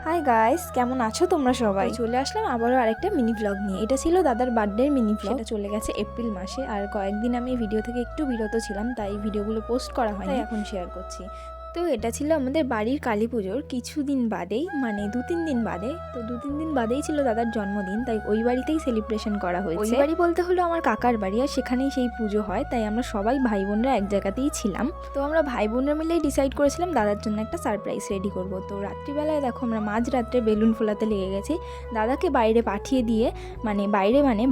Hi guys, কেমন আছো তোমরা সবাই? চলে আসলাম আবারও আরেকটা মিনি ব্লগ নিয়ে। এটা ছিল দাদার বার্থডের মিনি ব্লগ। এটা চলে গেছে এপ্রিল মাসে, আর কয়েকদিন আমি ভিডিও থেকে একটু বিরত ছিলাম, তাই ভিডিওগুলো পোস্ট করা হয়নি, তাই এখন শেয়ার করছি। তো এটা ছিল আমাদের বাড়ির কালী পুজোর কিছুদিন বাদেই, মানে 2-3 দিন বাদে। তো 2-3 দিন বাদেই ছিল দাদার জন্মদিন, তাই ওই বাড়িতেই সেলিব্রেশন করা হয়েছে। ওই বাড়ি বলতে হলো আমার কাকার বাড়ি, আর সেখানেই সেই পুজো হয়, তাই আমরা সবাই ভাই বোনরা এক জায়গাতেই ছিলাম। তো আমরা ভাই বোনরা মিলেই ডিসাইড করেছিলাম দাদার জন্য একটা সারপ্রাইজ রেডি করব। তো রাত্রিবেলায় দেখো আমরা মাঝরাত্রে বেলুন ফোলাতে লেগে গেছি। দাদাকে বাইরে পাঠিয়ে দিয়ে, মানে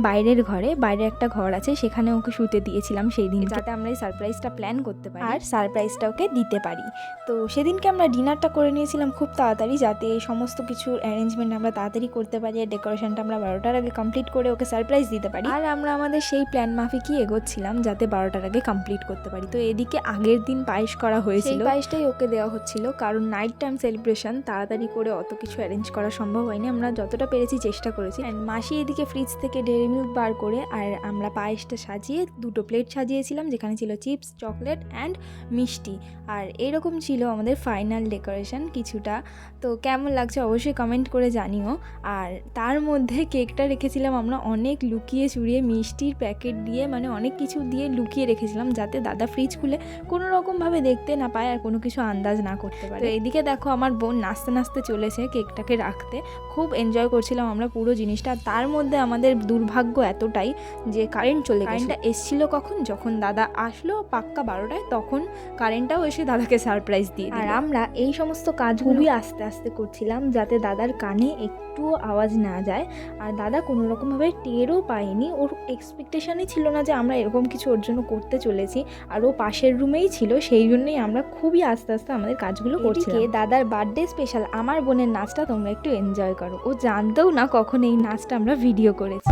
বাইরের ঘরে, বাইরে একটা ঘর আছে, সেখানে ওকে শুতে দিয়েছিলাম সেই দিন, যাতে আমরা এই সারপ্রাইজটা প্ল্যান করতে পারি আর সারপ্রাইজটা ওকে দিতে পারি। তো সেদিনকে আমরা ডিনারটা করে নিয়েছিলাম খুব তাড়াতাড়ি, যাতে এই সমস্ত কিছুর অ্যারেঞ্জমেন্ট আমরা তাড়াতাড়ি করতে পারি আর ডেকোরেশনটা আমরা 12টার আগে কমপ্লিট করে ওকে সারপ্রাইজ দিতে পারি। আর আমরা আমাদের সেই প্ল্যান মাফিকই এগোচ্ছিলাম যাতে 12টার আগে কমপ্লিট করতে পারি। তো এদিকে আগের দিন পায়েস করা হয়েছিল, সেই পায়েসটাই ওকে দেওয়া হচ্ছিল, কারণ নাইট টাইম সেলিব্রেশন, তাড়াতাড়ি করে অত কিছু অ্যারেঞ্জ করা সম্ভব হয়নি। আমরা যতটা পেরেছি চেষ্টা করেছি। অ্যান্ড মাসি এদিকে ফ্রিজ থেকে ডেয়ারি মিল্ক বার করে, আর আমরা পায়েসটা সাজিয়ে 2টো প্লেট সাজিয়েছিলাম, যেখানে ছিল চিপস, চকলেট অ্যান্ড মিষ্টি। আর এরকম ছিল আমাদের ফাইনাল ডেকোরেশন কিছুটা। তো কেমন লাগছে অবশ্যই কমেন্ট করে জানিও। আর তার মধ্যে কেকটা রেখেছিলাম আমরা অনেক লুকিয়ে চুরিয়ে, মিষ্টির প্যাকেট দিয়ে, মানে অনেক কিছু দিয়ে লুকিয়ে রেখেছিলাম, যাতে দাদা ফ্রিজ খুলে কোনো রকমভাবে দেখতে না পায় আর কোনো কিছু আন্দাজ না করতে পারে। তো এদিকে দেখো আমার বোন নাচতে নাচতে চলেছে কেকটাকে রাখতে। খুব এনজয় করছিলাম আমরা পুরো জিনিসটা। তার মধ্যে আমাদের দুর্ভাগ্য এতটাই যে কারেন্ট চলে গেছে। কারেন্টটা এসেছিল কখন, যখন দাদা আসলো পাক্কা 12টায়, তখন কারেন্টটাও এসে দাদাকে সারপ্রাইজ দিয়ে দিল। আর আমরা এই সমস্ত কাজগুলোই আস্তে আস্তে করছিলাম, যাতে দাদার কানে একটুও আওয়াজ না যায়, আর দাদা কোনো রকমভাবে টেরও পায়নি। ওর এক্সপেকটেশনই ছিল না যে আমরা এরকম কিছু ওর জন্য করতে চলেছি, আর ও পাশের রুমেই ছিল, সেই জন্যই আমরা খুবই আস্তে আস্তে আমাদের কাজগুলো করছিলাম। দাদার বার্থডে স্পেশাল আমার বোনের নাচটা তোমরা একটু এনজয় করো। ও জানতেও না কখন এই নাচটা আমরা ভিডিও করেছি।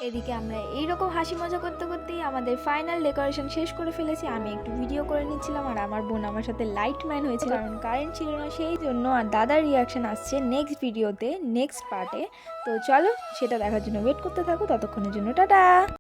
এদিকে আমরা এইরকম হাসি মজা করতে করতেই আমাদের ফাইনাল ডেকোরেশন শেষ করে ফেলেছি। আমি একটু ভিডিও করে নিচ্ছিলাম, আর আমার বোন আমার সাথে লাইট ম্যান হয়েছিল, কারণ কারেন্ট ছিল না সেই জন্য। আর দাদার রিয়াকশন আসছে নেক্সট ভিডিওতে, নেক্সট পার্টে। তো চলো সেটা দেখার জন্য ওয়েট করতে থাকো, ততক্ষণের জন্য টাটা।